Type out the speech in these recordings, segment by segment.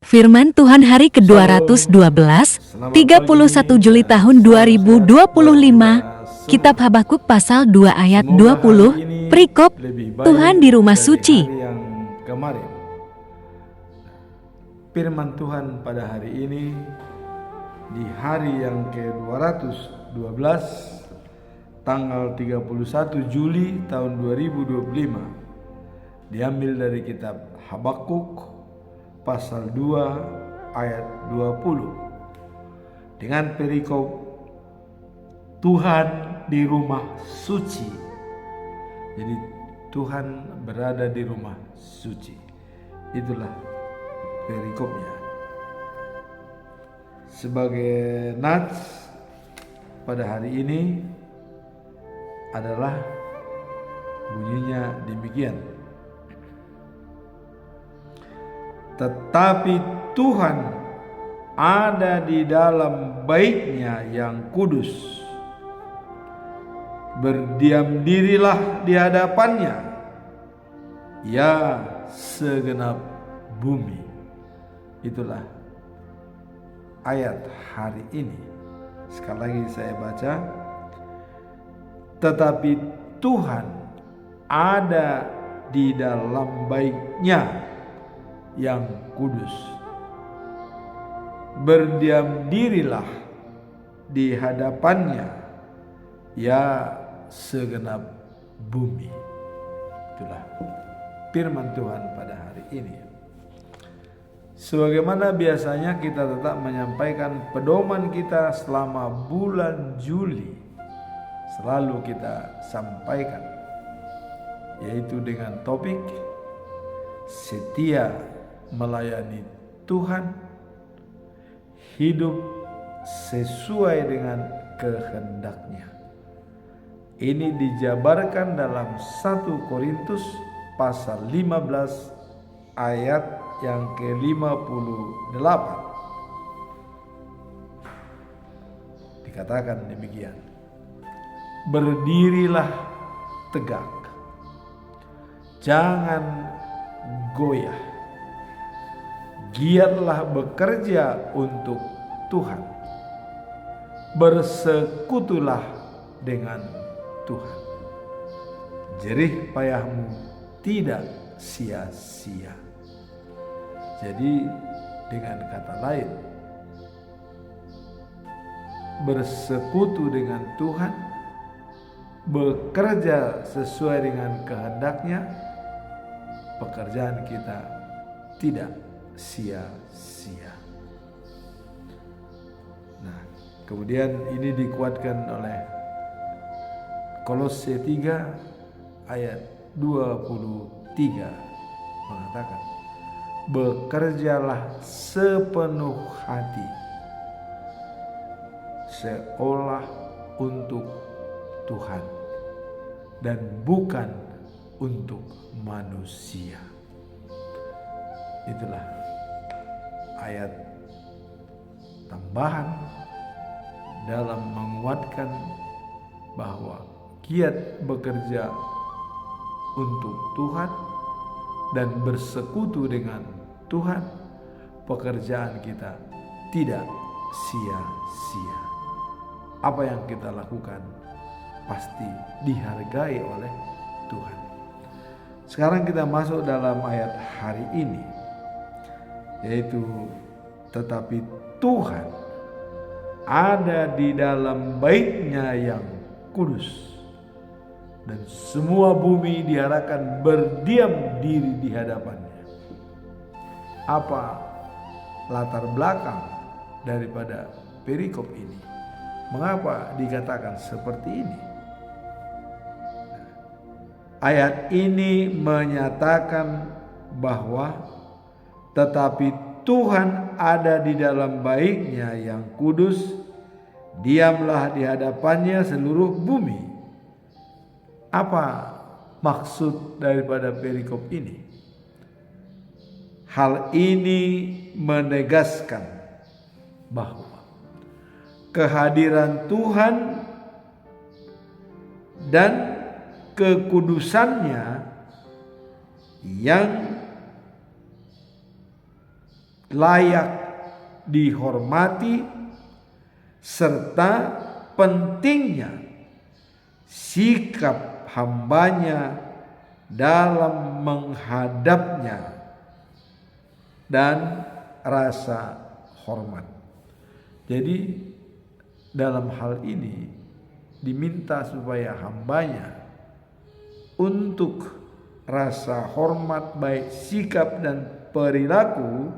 Firman Tuhan hari ke-212, 31 Juli tahun 2025, Kitab Habakuk pasal 2 ayat 20, perikop, Tuhan di rumah suci. Firman Tuhan pada hari ini, di hari yang ke-212, tanggal 31 Juli tahun 2025, diambil dari kitab Habakuk pasal 2 ayat 20 dengan perikop Tuhan di rumah suci. Jadi Tuhan berada di rumah suci. Itulah perikopnya. Sebagai nats pada hari ini adalah bunyinya demikian. Tetapi Tuhan ada di dalam bait-Nya yang kudus. Berdiam dirilah di hadapan-Nya, ya segenap bumi. Itulah ayat hari ini. Sekali lagi saya baca. Tetapi Tuhan ada di dalam bait-Nya yang kudus. Berdiam dirilah di hadapan-Nya, ya segenap bumi. Itulah firman Tuhan pada hari ini. Sebagaimana biasanya kita tetap menyampaikan pedoman kita selama bulan Juli, selalu kita sampaikan, yaitu dengan topik setia melayani Tuhan, hidup sesuai dengan kehendak-Nya. Ini dijabarkan dalam 1 Korintus pasal 15 ayat yang ke-58. Dikatakan demikian. Berdirilah tegak, jangan goyah. Giatlah bekerja untuk Tuhan. Bersekutulah dengan Tuhan. Jerih payahmu tidak sia-sia. Jadi dengan kata lain, bersekutu dengan Tuhan, bekerja sesuai dengan kehendak-Nya, pekerjaan kita tidak sia-sia. Nah, kemudian ini dikuatkan oleh Kolose 3 ayat 23 mengatakan, bekerjalah sepenuh hati seolah untuk Tuhan dan bukan untuk manusia. Itulah ayat tambahan dalam menguatkan bahwa giat bekerja untuk Tuhan dan bersekutu dengan Tuhan, pekerjaan kita tidak sia-sia. Apa yang kita lakukan pasti dihargai oleh Tuhan. Sekarang kita masuk dalam ayat hari ini, yaitu tetapi Tuhan ada di dalam bait-Nya yang kudus, dan semua bumi diarahkan berdiam diri di hadapan-Nya. Apa latar belakang daripada perikop ini? Mengapa dikatakan seperti ini? Ayat ini menyatakan bahwa tetapi Tuhan ada di dalam bait-Nya yang kudus, diamlah di hadapan-Nya seluruh bumi. Apa maksud daripada perikop ini? Hal ini menegaskan bahwa kehadiran Tuhan dan kekudusan-Nya yang layak dihormati, serta pentingnya sikap hambanya dalam menghadapnya dan rasa hormat. Jadi dalam hal ini diminta supaya hambanya untuk rasa hormat, baik sikap dan perilaku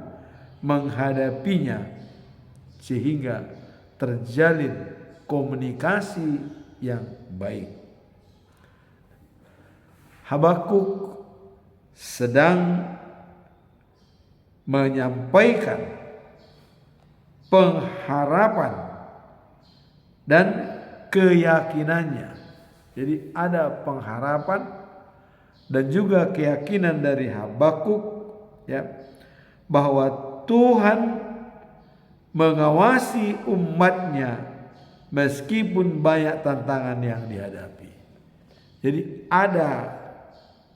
menghadapinya, sehingga terjalin komunikasi yang baik. Habakuk sedang menyampaikan pengharapan dan keyakinannya. Jadi ada pengharapan dan juga keyakinan dari Habakuk, ya, bahwa Tuhan mengawasi umatnya meskipun banyak tantangan yang dihadapi. Jadi ada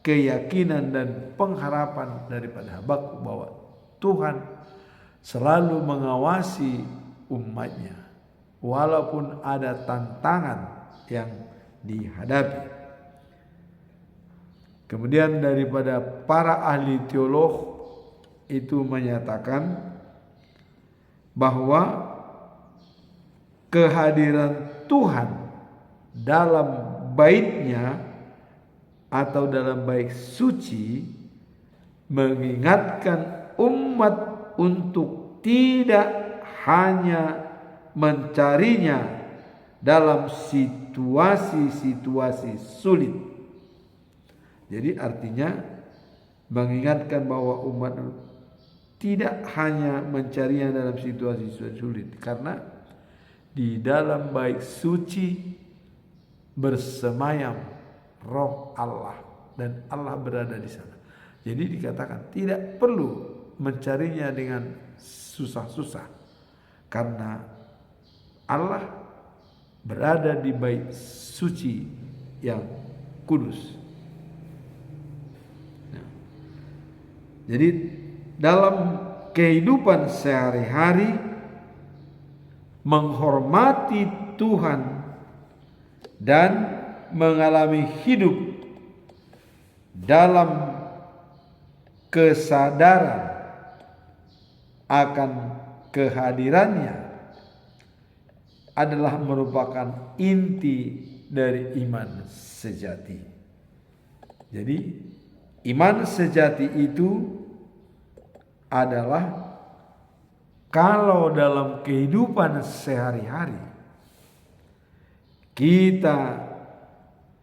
keyakinan dan pengharapan daripada Habakuk bahwa Tuhan selalu mengawasi umatnya walaupun ada tantangan yang dihadapi. Kemudian daripada para ahli teolog itu menyatakan bahwa kehadiran Tuhan dalam baitnya atau dalam bait suci mengingatkan umat untuk tidak hanya mencarinya dalam situasi-situasi sulit. Jadi artinya mengingatkan bahwa umat tidak hanya mencarinya dalam situasi-situasi sulit, karena di dalam bait suci bersemayam Roh Allah dan Allah berada di sana. Jadi dikatakan tidak perlu mencarinya dengan susah-susah, karena Allah berada di bait suci yang kudus. Nah, jadi dalam kehidupan sehari-hari menghormati Tuhan dan mengalami hidup dalam kesadaran akan kehadirannya adalah merupakan inti dari iman sejati. Jadi iman sejati itu adalah kalau dalam kehidupan sehari-hari kita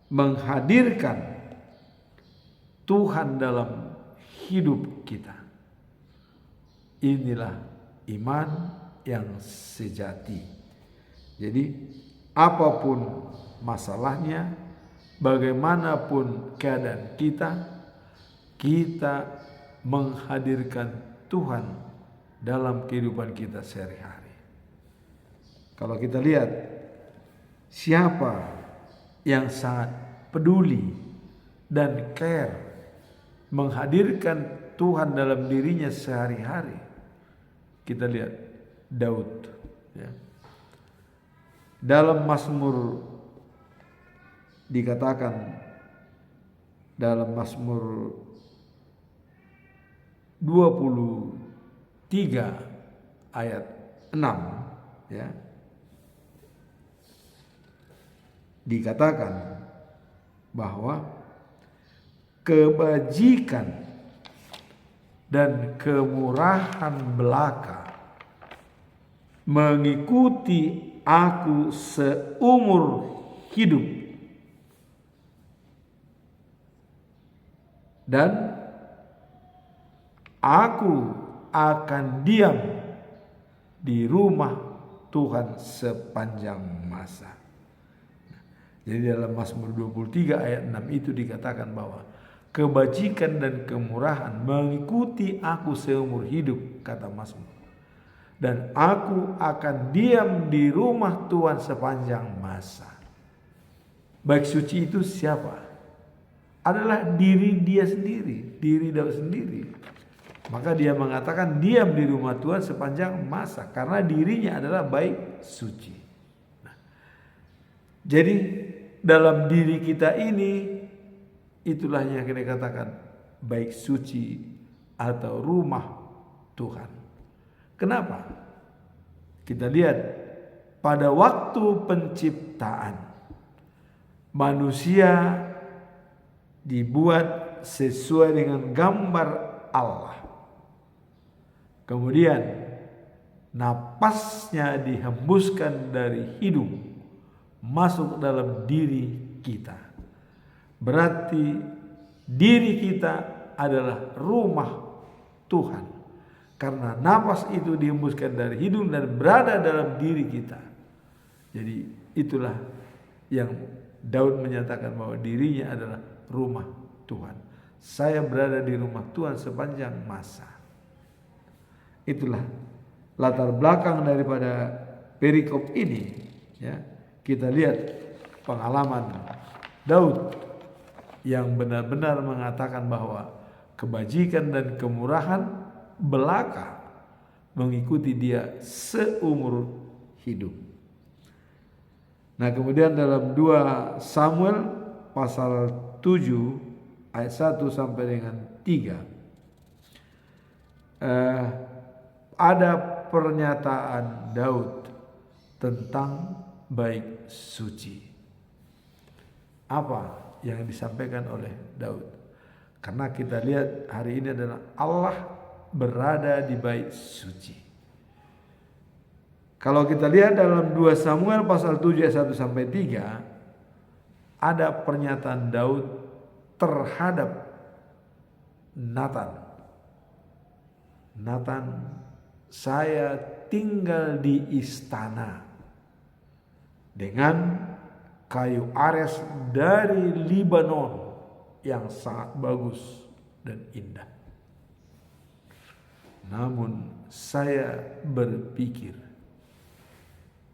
menghadirkan Tuhan dalam hidup kita. Inilah iman yang sejati. Jadi apapun masalahnya, bagaimanapun keadaan kita menghadirkan Tuhan dalam kehidupan kita sehari-hari. Kalau kita lihat siapa yang sangat peduli dan care menghadirkan Tuhan dalam dirinya sehari-hari, kita lihat Daud, ya. Dalam Mazmur dikatakan, dalam Mazmur 23 ayat 6, ya, dikatakan bahwa kebajikan dan kemurahan belaka mengikuti aku seumur hidup, dan aku akan diam di rumah Tuhan sepanjang masa. Jadi dalam Mazmur 23 ayat 6 itu dikatakan bahwa kebajikan dan kemurahan mengikuti aku seumur hidup, kata Mazmur. Dan aku akan diam di rumah Tuhan sepanjang masa. Baik suci itu siapa? Adalah diri dia sendiri, diri Daud sendiri. Maka dia mengatakan diam di rumah Tuhan sepanjang masa karena dirinya adalah baik suci. Nah, jadi dalam diri kita ini itulah yang kita katakan baik suci atau rumah Tuhan. Kenapa? Kita lihat pada waktu penciptaan manusia dibuat sesuai dengan gambar Allah. Kemudian napasnya dihembuskan dari hidung masuk dalam diri kita. Berarti diri kita adalah rumah Tuhan. Karena napas itu dihembuskan dari hidung dan berada dalam diri kita. Jadi itulah yang Daud menyatakan bahwa dirinya adalah rumah Tuhan. Saya berada di rumah Tuhan sepanjang masa. Itulah latar belakang daripada perikop ini. Ya, kita lihat pengalaman Daud yang benar-benar mengatakan bahwa kebajikan dan kemurahan belaka mengikuti dia seumur hidup. Nah, kemudian dalam 2 Samuel pasal 7 ayat 1 sampai dengan 3 ada pernyataan Daud tentang baik suci. Apa yang disampaikan oleh Daud? Karena kita lihat hari ini adalah Allah berada di bait suci. Kalau kita lihat dalam 2 Samuel pasal 7 ayat 1 sampai 3 ada pernyataan Daud terhadap Nathan. Nathan, saya tinggal di istana dengan kayu ares dari Libanon yang sangat bagus dan indah. Namun saya berpikir,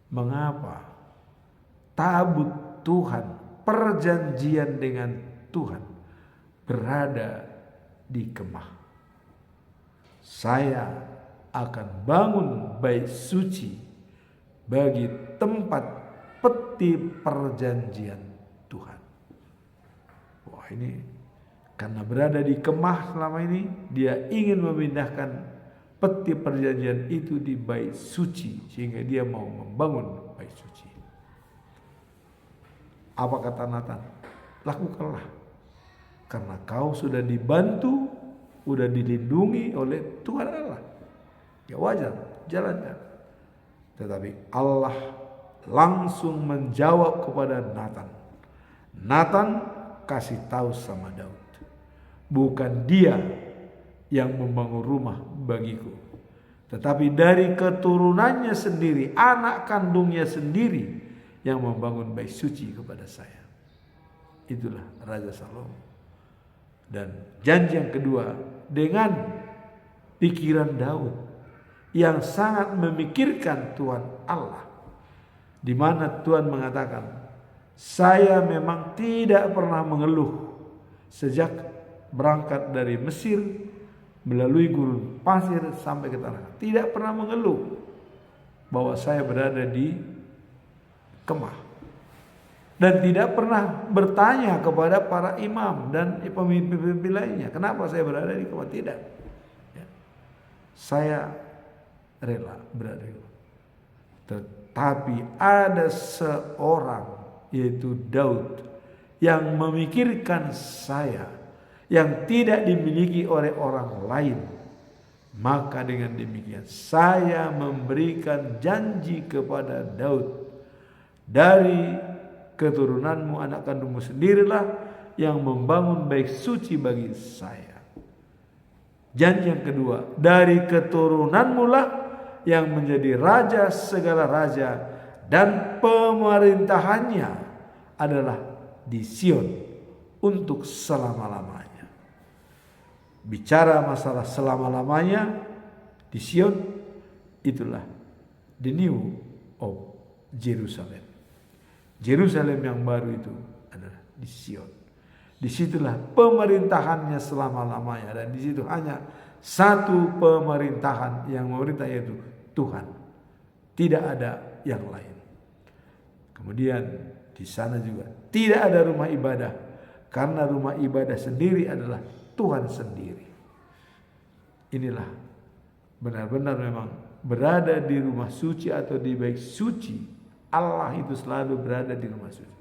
mengapa tabut Tuhan, perjanjian dengan Tuhan berada di kemah? Saya akan bangun bait suci bagi tempat peti perjanjian Tuhan. Wah, ini karena berada di kemah selama ini, dia ingin memindahkan peti perjanjian itu di bait suci, sehingga dia mau membangun bait suci. Apa kata Nathan? Lakukanlah, karena kau sudah dibantu, sudah dilindungi oleh Tuhan Allah. Ya wajar, jalankan. Tetapi Allah langsung menjawab kepada Nathan. Nathan kasih tahu sama Daud, bukan dia yang membangun rumah bagiku, tetapi dari keturunannya sendiri, anak kandungnya sendiri yang membangun bait suci kepada saya. Itulah Raja Salomo. Dan janji yang kedua, dengan pikiran Daud yang sangat memikirkan Tuhan Allah, di mana Tuhan mengatakan, saya memang tidak pernah mengeluh sejak berangkat dari Mesir melalui gurun pasir sampai ke tanah. Tidak pernah mengeluh bahwa saya berada di kemah. Dan tidak pernah bertanya kepada para imam dan pemimpin-pemimpin lainnya, kenapa saya berada di kemah? Tidak. Ya. Saya rela berada di kemah. Tetapi ada seorang, yaitu Daud, yang memikirkan saya, yang tidak dimiliki oleh orang lain. Maka dengan demikian saya memberikan janji kepada Daud, dari keturunanmu, anak kandungmu sendirilah yang membangun bait suci bagi saya. Janji yang kedua, dari keturunanmu lah yang menjadi raja segala raja, dan pemerintahannya adalah di Sion untuk selama-lamanya. Bicara masalah selama-lamanya di Sion, itulah the new of Jerusalem. Jerusalem yang baru itu adalah di Sion. Disitulah pemerintahannya selama-lamanya, dan di situ hanya satu pemerintahan yang memerintah, yaitu Tuhan. Tidak ada yang lain. Kemudian di sana juga tidak ada rumah ibadah, karena rumah ibadah sendiri adalah Tuhan sendiri. Inilah benar-benar memang berada di rumah suci atau di bait suci. Allah itu selalu berada di rumah suci.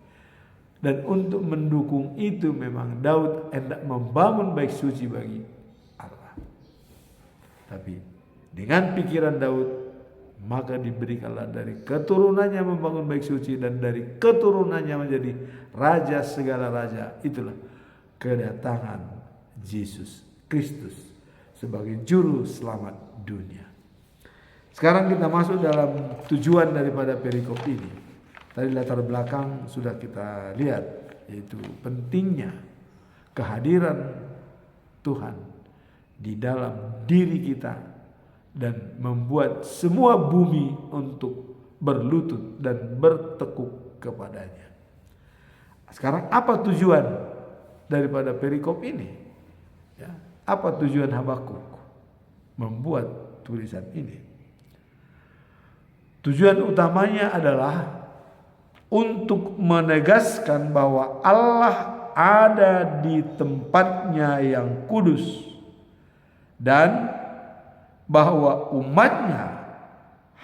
Dan untuk mendukung itu memang Daud hendak membangun bait suci bagi Allah. Tapi dengan pikiran Daud, maka diberikanlah dari keturunannya membangun bait suci, dan dari keturunannya menjadi raja segala raja. Itulah kedatangan Yesus Kristus sebagai juru selamat dunia. Sekarang kita masuk dalam tujuan daripada perikop ini. Tadi latar belakang sudah kita lihat, yaitu pentingnya kehadiran Tuhan di dalam diri kita dan membuat semua bumi untuk berlutut dan bertekuk kepadanya. Sekarang apa tujuan daripada perikop ini? Ya, apa tujuan Habakuk membuat tulisan ini? Tujuan utamanya adalah untuk menegaskan bahwa Allah ada di tempatnya yang kudus, dan bahwa umatnya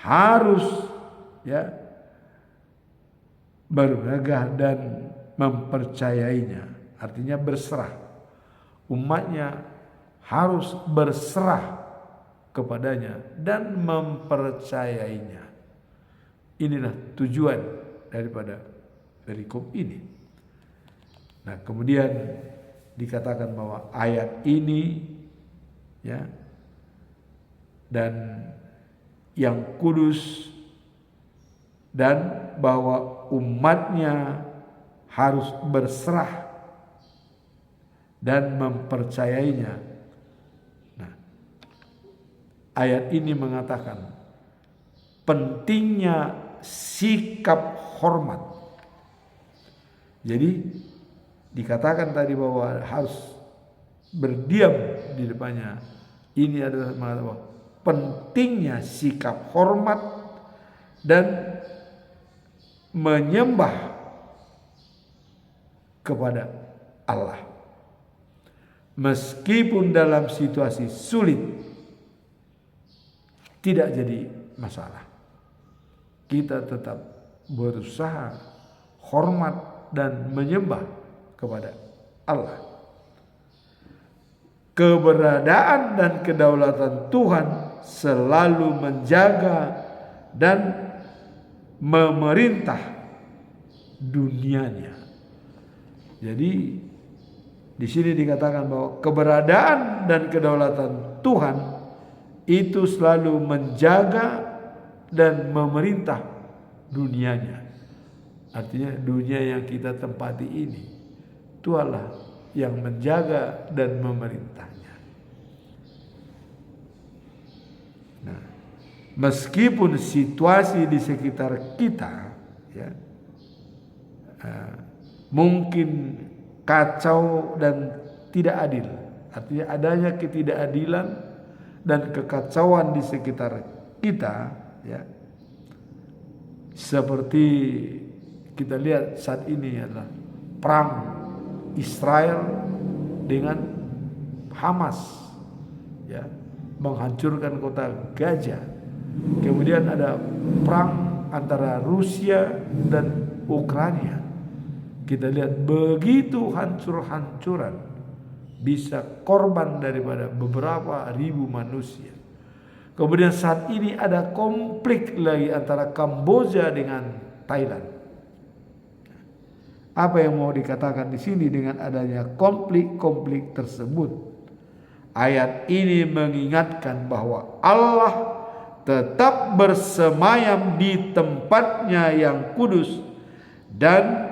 harus bermegah dan mempercayainya. Artinya berserah. Umatnya harus berserah kepadanya dan mempercayainya. Inilah tujuan daripada perikop ini. Nah, kemudian dikatakan bahwa ayat ini dan yang kudus, dan bahwa umatnya harus berserah dan mempercayainya. Nah, ayat ini mengatakan pentingnya sikap hormat. Jadi dikatakan tadi bahwa harus berdiam di depannya. Ini adalah bahwa pentingnya sikap hormat dan menyembah kepada Allah. Meskipun dalam situasi sulit, tidak jadi masalah. Kita tetap berusaha hormat dan menyembah kepada Allah. Keberadaan dan kedaulatan Tuhan selalu menjaga dan memerintah dunianya. Jadi di sini dikatakan bahwa keberadaan dan kedaulatan Tuhan itu selalu menjaga dan memerintah dunianya. Artinya dunia yang kita tempati ini, Tuhanlah yang menjaga dan memerintahnya. Nah, meskipun situasi di sekitar kita mungkin kacau dan tidak adil, artinya adanya ketidakadilan dan kekacauan di sekitar kita, seperti kita lihat saat ini adalah perang Israel dengan Hamas, menghancurkan kota Gaza. Kemudian ada perang antara Rusia dan Ukraina. Kita lihat begitu hancur-hancuran, bisa korban daripada beberapa ribu manusia. Kemudian saat ini ada konflik lagi antara Kamboja dengan Thailand. Apa yang mau dikatakan di sini dengan adanya konflik-konflik tersebut? Ayat ini mengingatkan bahwa Allah tetap bersemayam di tempatnya yang kudus dan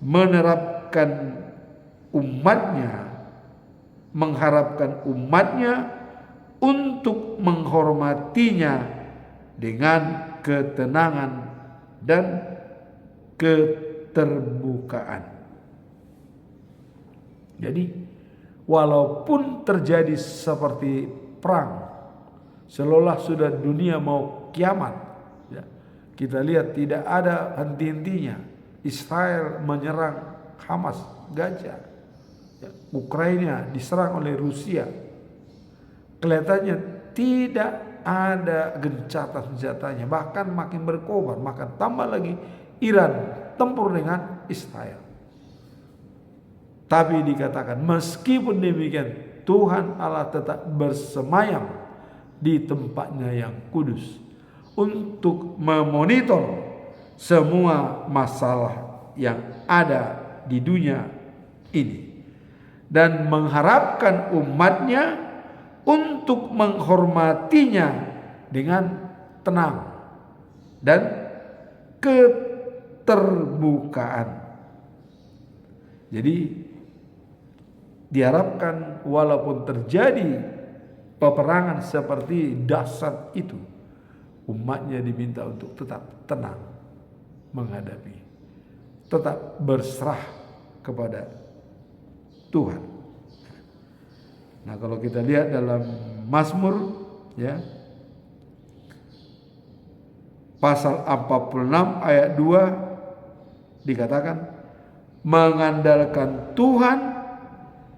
menerapkan umatnya, mengharapkan umatnya untuk menghormatinya dengan ketenangan dan keterbukaan. Jadi walaupun terjadi seperti perang, seolah sudah dunia mau kiamat, ya, kita lihat tidak ada henti-hentinya. Israel menyerang Hamas, Gaza, ya, Ukraina diserang oleh Rusia. Kelihatannya tidak ada gencatan senjatanya, bahkan makin berkobar, maka tambah lagi Iran tempur dengan Israel. Tapi dikatakan meskipun demikian, Tuhan Allah tetap bersemayam di tempatnya yang kudus untuk memonitor semua masalah yang ada di dunia ini dan mengharapkan umatnya untuk menghormatinya dengan tenang dan keterbukaan. Jadi diharapkan walaupun terjadi peperangan seperti dahsyat itu, umatnya diminta untuk tetap tenang menghadapi, tetap berserah kepada Tuhan. Nah, kalau kita lihat dalam Mazmur, ya, pasal 46 ayat 2 dikatakan, mengandalkan Tuhan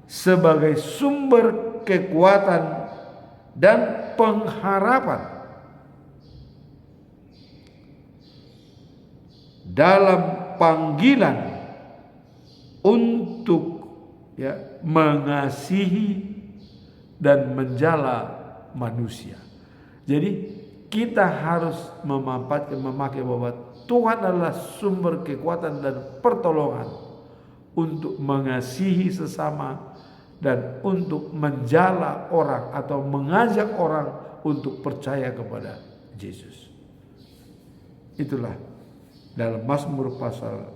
sebagai sumber kekuatan dan pengharapan dalam panggilan untuk, ya, mengasihi dan menjala manusia. Jadi kita harus memakai bahwa Tuhan adalah sumber kekuatan dan pertolongan untuk mengasihi sesama dan untuk menjala orang atau mengajak orang untuk percaya kepada Yesus. Itulah dalam Mazmur pasal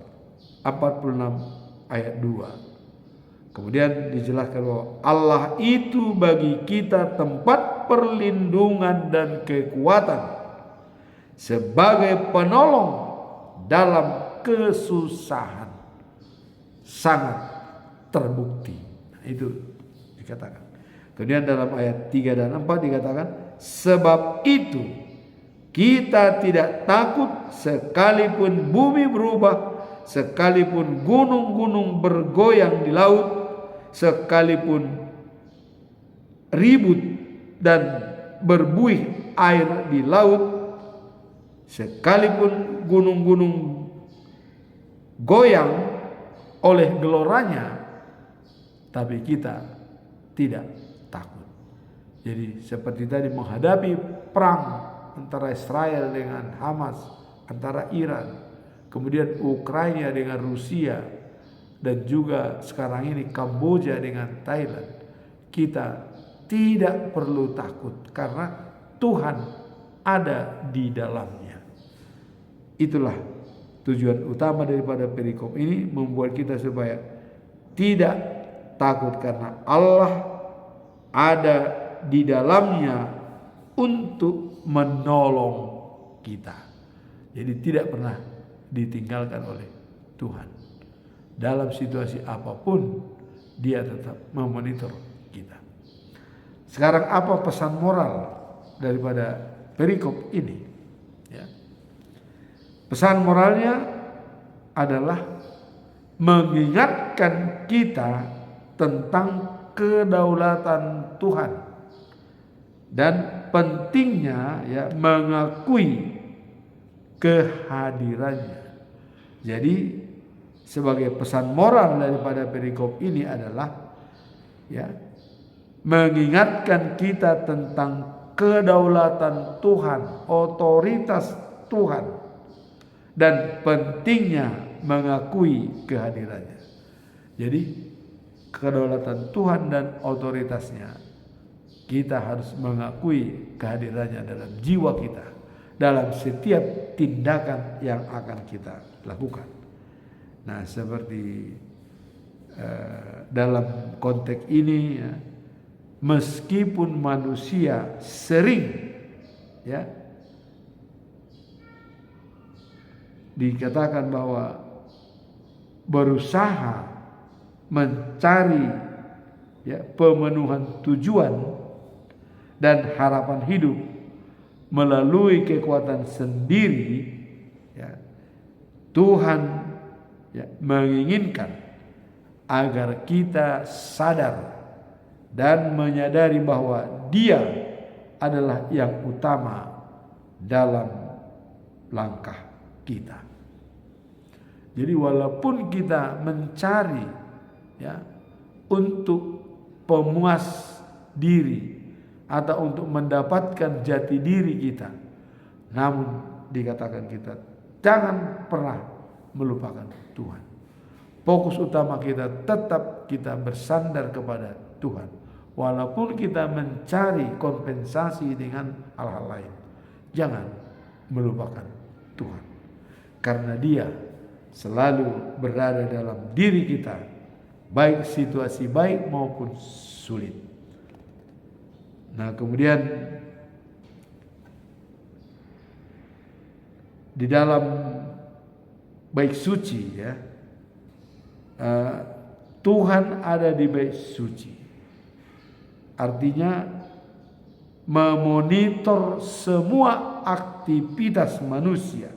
46 ayat 2. Kemudian dijelaskan bahwa Allah itu bagi kita tempat perlindungan dan kekuatan sebagai penolong dalam kesusahan, sangat terbukti. Nah, itu dikatakan. Kemudian dalam ayat 3 dan 4 dikatakan, sebab itu kita tidak takut sekalipun bumi berubah, sekalipun gunung-gunung bergoyang di laut, sekalipun ribut dan berbuih air di laut, sekalipun gunung-gunung goyang oleh geloranya, tapi kita tidak takut. Jadi seperti tadi menghadapi perang antara Israel dengan Hamas, antara Iran, kemudian Ukraina dengan Rusia, dan juga sekarang ini Kamboja dengan Thailand, kita tidak perlu takut karena Tuhan ada di dalamnya. Itulah tujuan utama daripada perikop ini, membuat kita supaya tidak takut karena Allah ada di dalamnya untuk menolong kita. Jadi tidak pernah ditinggalkan oleh Tuhan. Dalam situasi apapun dia tetap memonitor kita. Sekarang apa pesan moral daripada perikop ini? Ya. Pesan moralnya adalah mengingatkan kita tentang kedaulatan Tuhan dan pentingnya, ya, mengakui kehadirannya. Jadi sebagai pesan moral daripada perikop ini adalah, ya, mengingatkan kita tentang kedaulatan Tuhan, otoritas Tuhan, dan pentingnya mengakui kehadirannya. Jadi kedaulatan Tuhan dan otoritasnya, kita harus mengakui kehadirannya dalam jiwa kita, dalam setiap tindakan yang akan kita lakukan. Nah, seperti dalam konteks ini, ya, meskipun manusia sering, ya, dikatakan bahwa berusaha mencari ya, pemenuhan tujuan dan harapan hidup melalui kekuatan sendiri, ya, Tuhan, ya, menginginkan agar kita sadar dan menyadari bahwa Dia adalah yang utama dalam langkah kita. Jadi walaupun kita mencari, ya, untuk pemuas diri atau untuk mendapatkan jati diri kita, namun dikatakan kita jangan pernah melupakan Tuhan. Fokus utama kita tetap kita bersandar kepada Tuhan, walaupun kita mencari kompensasi dengan hal-hal lain. Jangan melupakan Tuhan, karena Dia selalu berada dalam diri kita, baik situasi baik maupun sulit. Nah, kemudian di dalam bait suci, ya, Tuhan ada di bait suci. Artinya memonitor semua aktivitas manusia.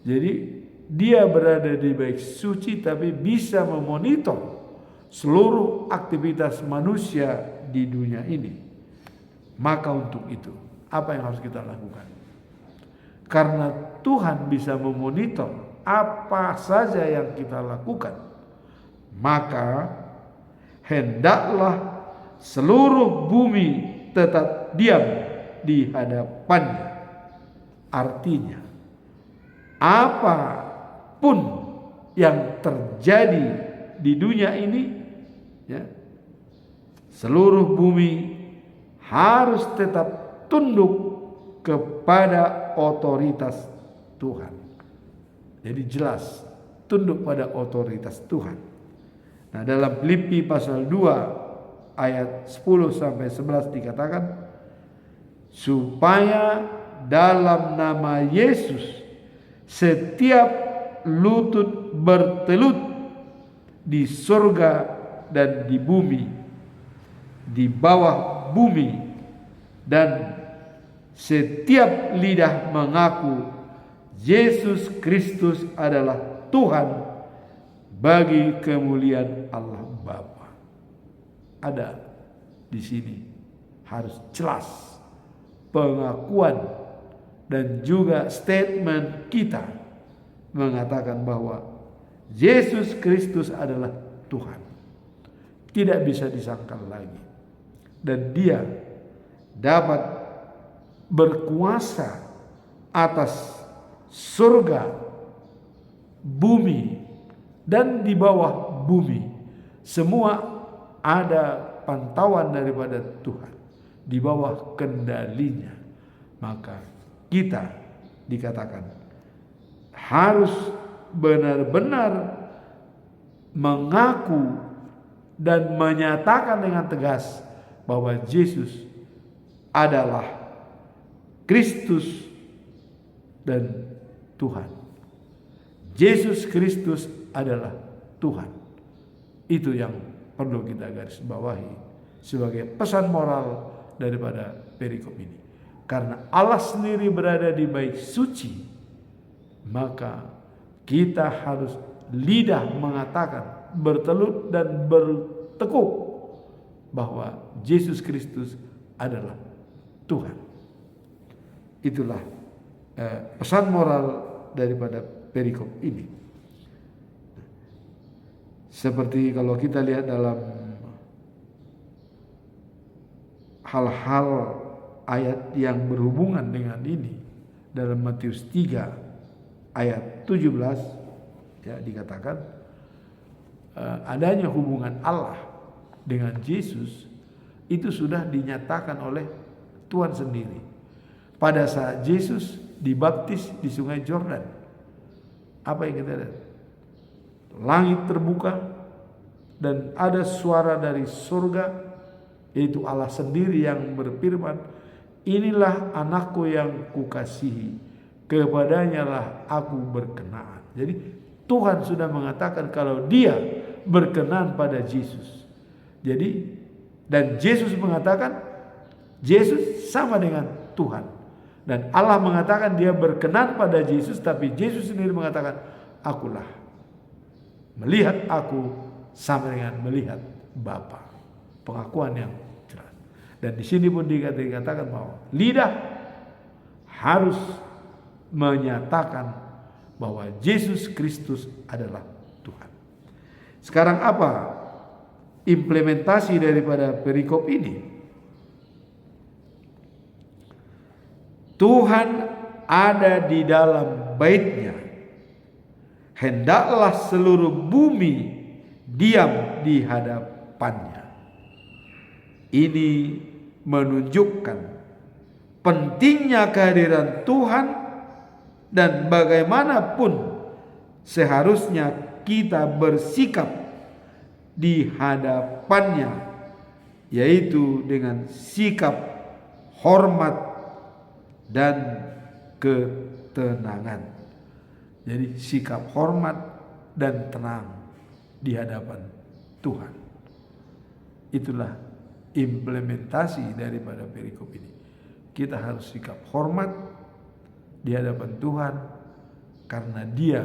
Jadi Dia berada di bait suci tapi bisa memonitor seluruh aktivitas manusia di dunia ini. Maka untuk itu, apa yang harus kita lakukan? Karena Tuhan bisa memonitor apa saja yang kita lakukan, maka hendaklah seluruh bumi tetap diam di hadapannya. Artinya, apapun yang terjadi di dunia ini, ya, seluruh bumi harus tetap tunduk kepada otoritas Tuhan. Jadi jelas tunduk pada otoritas Tuhan. Nah, dalam Filipi pasal 2 ayat 10 sampai 11 dikatakan, supaya dalam nama Yesus setiap lutut bertelut di surga dan di bumi, di bawah bumi, dan setiap lidah mengaku Yesus Kristus adalah Tuhan bagi kemuliaan Allah Bapa. Ada di sini harus jelas pengakuan dan juga statement kita mengatakan bahwa Yesus Kristus adalah Tuhan. Tidak bisa disangkal lagi. Dan Dia dapat berkuasa atas surga, bumi, dan di bawah bumi. Semua ada pantauan daripada Tuhan, di bawah kendalinya. Maka kita dikatakan harus benar-benar mengaku dan menyatakan dengan tegas bahwa Yesus adalah Kristus dan Tuhan. Yesus Kristus adalah Tuhan. Itu yang perlu kita garis bawahi sebagai pesan moral daripada perikop ini. Karena Allah sendiri berada di bait suci, maka kita harus lidah mengatakan, bertelut dan bertekuk bahwa Yesus Kristus adalah Tuhan. Itulah pesan moral daripada perikop ini. Seperti kalau kita lihat dalam hal-hal ayat yang berhubungan dengan ini, dalam Matius 3 ayat 17, ya, dikatakan adanya hubungan Allah dengan Yesus itu sudah dinyatakan oleh Tuhan sendiri pada saat Yesus dibaptis di Sungai Yordan. Apa yang kita lihat? Langit terbuka dan ada suara dari surga, yaitu Allah sendiri yang berfirman, inilah anakku yang kukasihi, kepadanya lah aku berkenan. Jadi Tuhan sudah mengatakan kalau Dia berkenan pada Yesus. Jadi dan Yesus mengatakan Yesus sama dengan Tuhan. Dan Allah mengatakan dia berkenan pada Yesus, tapi Yesus sendiri mengatakan akulah. Melihat aku sama dengan melihat Bapa. Pengakuan yang jelas. Dan di sini pun dikatakan bahwa lidah harus menyatakan bahwa Yesus Kristus adalah Tuhan. Sekarang apa implementasi daripada perikop ini? Tuhan ada di dalam bait-Nya. Hendaklah seluruh bumi diam di hadapannya. Ini menunjukkan pentingnya kehadiran Tuhan dan bagaimanapun seharusnya kita bersikap di hadapannya, yaitu dengan sikap hormat dan ketenangan. Jadi sikap hormat dan tenang di hadapan Tuhan. Itulah implementasi daripada perikop ini. Kita harus sikap hormat di hadapan Tuhan karena Dia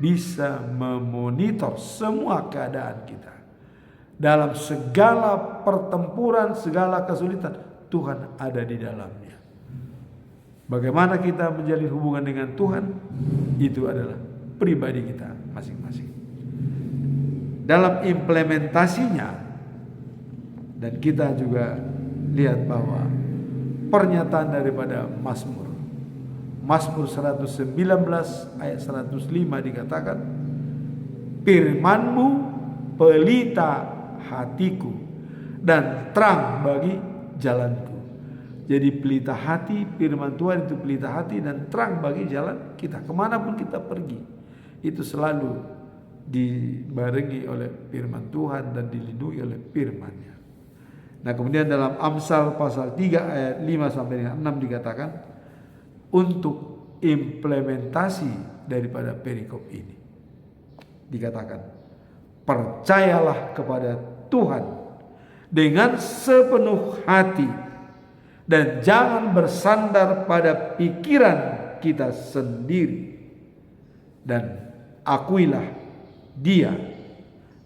bisa memonitor semua keadaan kita. Dalam segala pertempuran, segala kesulitan, Tuhan ada di dalamnya. Bagaimana kita menjalin hubungan dengan Tuhan, itu adalah pribadi kita masing-masing. Dalam implementasinya, dan kita juga lihat bahwa pernyataan daripada Mazmur 119 ayat 105 dikatakan, firman-Mu pelita hatiku dan terang bagi jalanku. Jadi pelita hati, firman Tuhan itu pelita hati dan terang bagi jalan kita. Kemanapun kita pergi, itu selalu dibarengi oleh firman Tuhan dan dilindungi oleh firman-Nya. Nah kemudian dalam Amsal pasal 3 ayat 5 sampai dengan 6 dikatakan, untuk implementasi daripada perikop ini dikatakan, percayalah kepada Tuhan dengan sepenuh hati dan jangan bersandar pada pikiran kita sendiri, dan akuilah Dia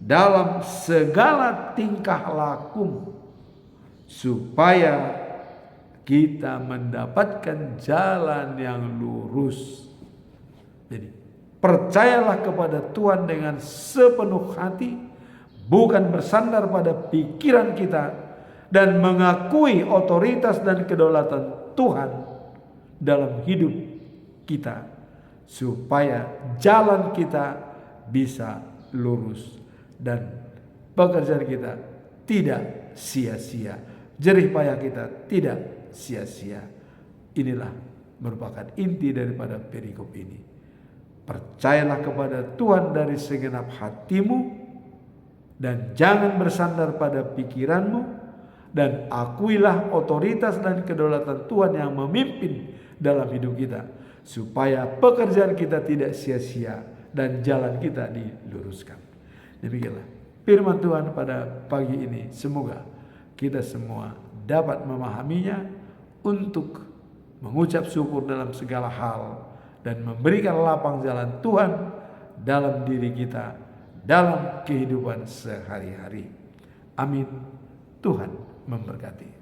dalam segala tingkah lakumu supaya kita mendapatkan jalan yang lurus. Jadi percayalah kepada Tuhan dengan sepenuh hati, bukan bersandar pada pikiran kita, dan mengakui otoritas dan kedaulatan Tuhan dalam hidup kita, supaya jalan kita bisa lurus dan pekerjaan kita tidak sia-sia, jerih payah kita tidak sia-sia. Inilah merupakan inti daripada perikop ini. Percayalah kepada Tuhan dari segenap hatimu dan jangan bersandar pada pikiranmu, dan akuilah otoritas dan kedaulatan Tuhan yang memimpin dalam hidup kita, supaya pekerjaan kita tidak sia-sia dan jalan kita diluruskan. Demikianlah firman Tuhan pada pagi ini. Semoga kita semua dapat memahaminya untuk mengucap syukur dalam segala hal dan memberikan lapang jalan Tuhan dalam diri kita, dalam kehidupan sehari-hari. Amin. Tuhan memberkati.